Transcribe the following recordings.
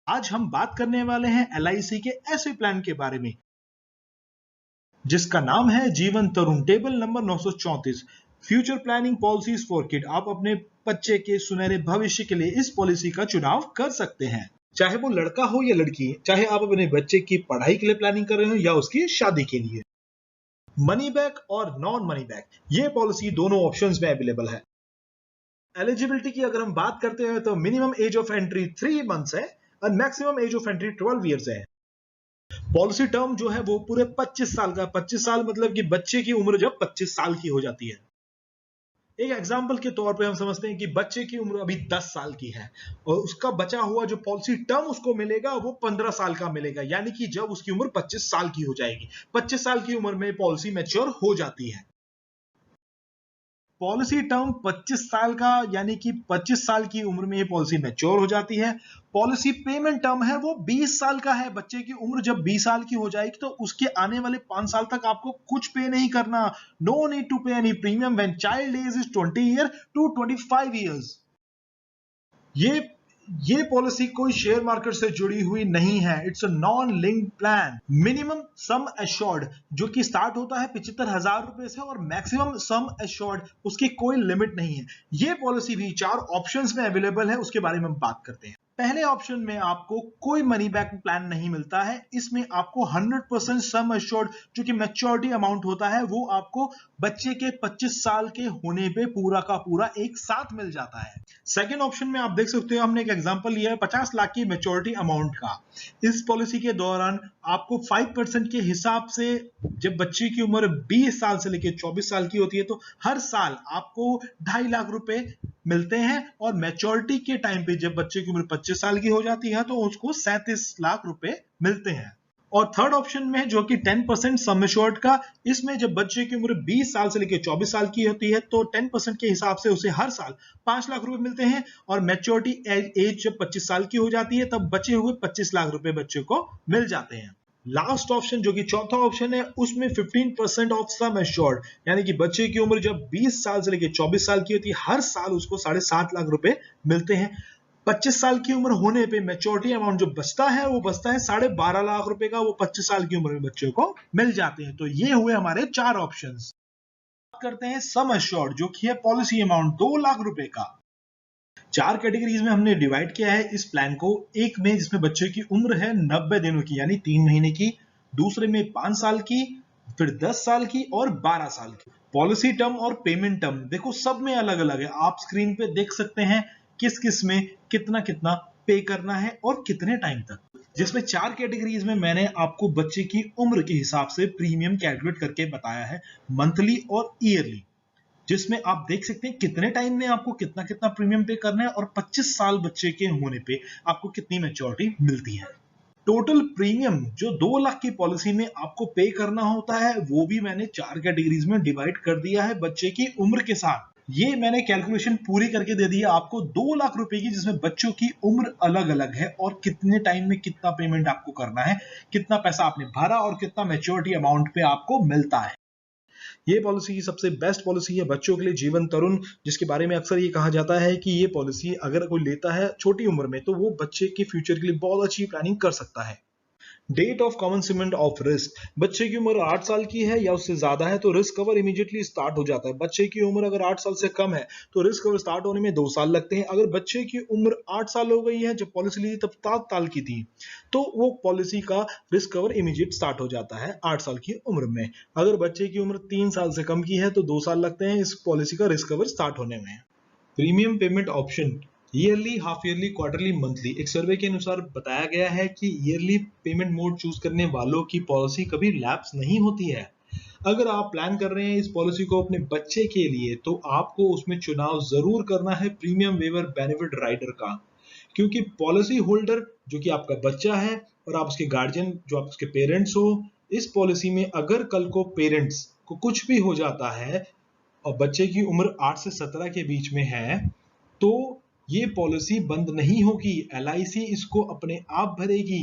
आज हम बात करने वाले हैं एलआईसी के ऐसे प्लान के बारे में जिसका नाम है Jeevan Tarun. Table number 934, future planning policies for kid. आप अपने बच्चे के सुनहरे भविष्य के लिए इस पॉलिसी का चुनाव कर सकते हैं, चाहे वो लड़का हो या लड़की, चाहे आप अपने बच्चे की पढ़ाई के लिए प्लानिंग कर रहे हो या उसकी शादी के लिए। मनी बैक और नॉन मनी बैक, ये पॉलिसी दोनों ऑप्शंस में अवेलेबल है। एलिजिबिलिटी की अगर हम बात करते हैं तो minimum age of entry 3 months है और maximum age of entry 12 years है। पॉलिसी टर्म जो है वो पूरे 25 साल का, 25 साल मतलब कि बच्चे की उम्र जब 25 साल की हो जाती है। एक एग्जांपल के तौर पे हम समझते हैं कि बच्चे की उम्र अभी 10 साल की है और उसका बचा हुआ जो पॉलिसी टर्म उसको मिलेगा वो 15 साल का मिलेगा, यानी कि जब उसकी उम्र 25 साल की हो जाएगी। 25 साल की उम्र में पॉलिसी मैच्योर हो जाती है। पॉलिसी टर्म 25 साल का, यानी कि 25 साल की उम्र में ये पॉलिसी मैच्योर हो जाती है। पॉलिसी पेमेंट टर्म है वो 20 साल का है। बच्चे की उम्र जब 20 साल की हो जाएगी तो उसके आने वाले 5 साल तक आपको कुछ पे नहीं करना। No need to pay any premium when child age is 20 year to 25 years. ये ये पॉलिसी कोई शेयर मार्केट से जुड़ी हुई नहीं है। It's a non linked plan. Minimum sum assured जो कि स्टार्ट होता है 75,000 रुपए से और मैक्सिमम सम एश्योर्ड उसकी कोई लिमिट नहीं है। ये पॉलिसी भी 4 ऑप्शंस में अवेलेबल है, उसके बारे में हम बात करते हैं। पहले ऑप्शन में आपको कोई मनी बैक प्लान नहीं मिलता है। इसमें आपको 100% सम एश्योर्ड जो कि मैच्योरिटी अमाउंट होता है वो आपको बच्चे के 25 साल के होने पे पूरा का पूरा एक साथ मिल जाता है। सेकेंड ऑप्शन में आप देख सकते हो, हमने एक एग्जांपल लिया है 50 लाख की मैच्योरिटी अमाउंट का। इस पॉलिसी के दौरान आपको 5% के हिसाब से जब बच्चे की उम्र 20 साल से लेकर 24 साल की होती है तो हर साल आपको 2.5 लाख रुपए मिलते हैं और मैच्योरिटी के टाइम पे जब बच्चे की उम्र 25 साल की हो जाती है तो उसको 37 लाख रुपए मिलते हैं। और थर्ड ऑप्शन में जो कि 10% सम एश्योर्ड का, इसमें जब बच्चे की उम्र 20 साल से लेकर 24 साल की होती है तो 10% के हिसाब से उसे हर साल 5 लाख रुपए मिलते हैं और मैच्योरिटी एज जब 25 साल की हो जाती है तब बचे हुए 25 लाख रुपए बच्चे को मिल जाते हैं। लास्ट ऑप्शन जो कि चौथा ऑप्शन है उसमें 15% ऑफ सम एश्योर्ड, यानी कि बच्चे की उम्र जब 20 साल से लेकर 24 साल की होती है हर साल उसको 7.5 लाख रुपए मिलते हैं। 25 साल की उम्र होने पे मैच्योरिटी अमाउंट जो बचता है वो बचता है 12.5 लाख रुपए का, वो 25 साल की उम्र में बच्चे को मिल जाते हैं। तो ये हुए हमारे 4 ऑप्शंस। बात करते हैं सम एश्योर्ड जो कि है पॉलिसी अमाउंट 2 लाख रुपए का। 4 कैटेगरीज में हमने डिवाइड किया है इस प्लान को। एक में जिसमें बच्चे की उम्र है 90 दिनों की यानी 3 महीने की, दूसरे में 5 साल की, फिर 10 साल की और 12 साल की। पॉलिसी टर्म और पेमेंट टर्म देखो सब में अलग अलग है। आप स्क्रीन पे देख सकते हैं किस किस में कितना कितना पे करना है और कितने टाइम तक। जिसमें 4 कैटेगरीज में मैंने आपको बच्चे की उम्र के हिसाब से प्रीमियम कैलकुलेट करके बताया है, मंथली और ईयरली, जिसमें आप देख सकते हैं कितने टाइम में आपको कितना कितना प्रीमियम पे करना है और 25 साल बच्चे के होने पे आपको कितनी मैच्योरिटी मिलती है। टोटल प्रीमियम जो 2 लाख की पॉलिसी में आपको पे करना होता है वो भी मैंने 4 कैटेगरीज में डिवाइड कर दिया है बच्चे की उम्र के साथ। ये मैंने कैलकुलेशन पूरी करके दे दी है आपको 2 लाख रुपए की, जिसमें बच्चों की उम्र अलग अलग है और कितने टाइम में कितना पेमेंट आपको करना है, कितना पैसा आपने भरा और कितना मैच्योरिटी अमाउंट पे आपको मिलता है। ये पॉलिसी सबसे बेस्ट पॉलिसी है बच्चों के लिए, जीवन तरुण, जिसके बारे में अक्सर ये कहा जाता है कि ये पॉलिसी अगर कोई लेता है छोटी उम्र में तो वो बच्चे के फ्यूचर के लिए बहुत अच्छी प्लानिंग कर सकता है। Date of commencement of risk, बच्चे की उम्र 8 साल की है या उससे ज्यादा है तो रिस्क कवर इमीडिएटली स्टार्ट हो जाता है। बच्चे की उम्र अगर 8 साल से कम है तो रिस्क कवर स्टार्ट होने में 2 साल लगते हैं। अगर बच्चे की उम्र 8 साल हो गई है, जब पॉलिसी ली तब 7 साल की थी, तो वो पॉलिसी का रिस्क कवर इमीडिएट स्टार्ट हो जाता है 8 साल की उम्र में। अगर बच्चे की उम्र 3 साल से कम की है तो 2 साल लगते हैं इस पॉलिसी का रिस्क कवर स्टार्ट होने में। Premium payment option yearly, half yearly, quarterly, monthly. एक सर्वे के अनुसार बताया गया है कि ईयरली पेमेंट मोड चूज करने वालों की पॉलिसी कभी लैप्स नहीं होती है। अगर आप प्लान कर रहे हैं इस पॉलिसी को अपने बच्चे के लिए तो आपको उसमें चुनाव जरूर करना है प्रीमियम वेवर बेनिफिट राइडर का, क्योंकि पॉलिसी होल्डर जो कि आपका बच्चा है और आप उसके गार्जियन जो आप उसके पेरेंट्स हो, इस पॉलिसी में अगर कल को पेरेंट्स को कुछ भी हो जाता है और बच्चे की उम्र 8 से 17 के बीच में है तो ये पॉलिसी बंद नहीं होगी। एलआईसी इसको अपने आप भरेगी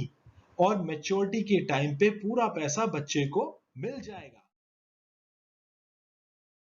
और मैच्योरिटी के टाइम पे पूरा पैसा बच्चे को मिल जाएगा।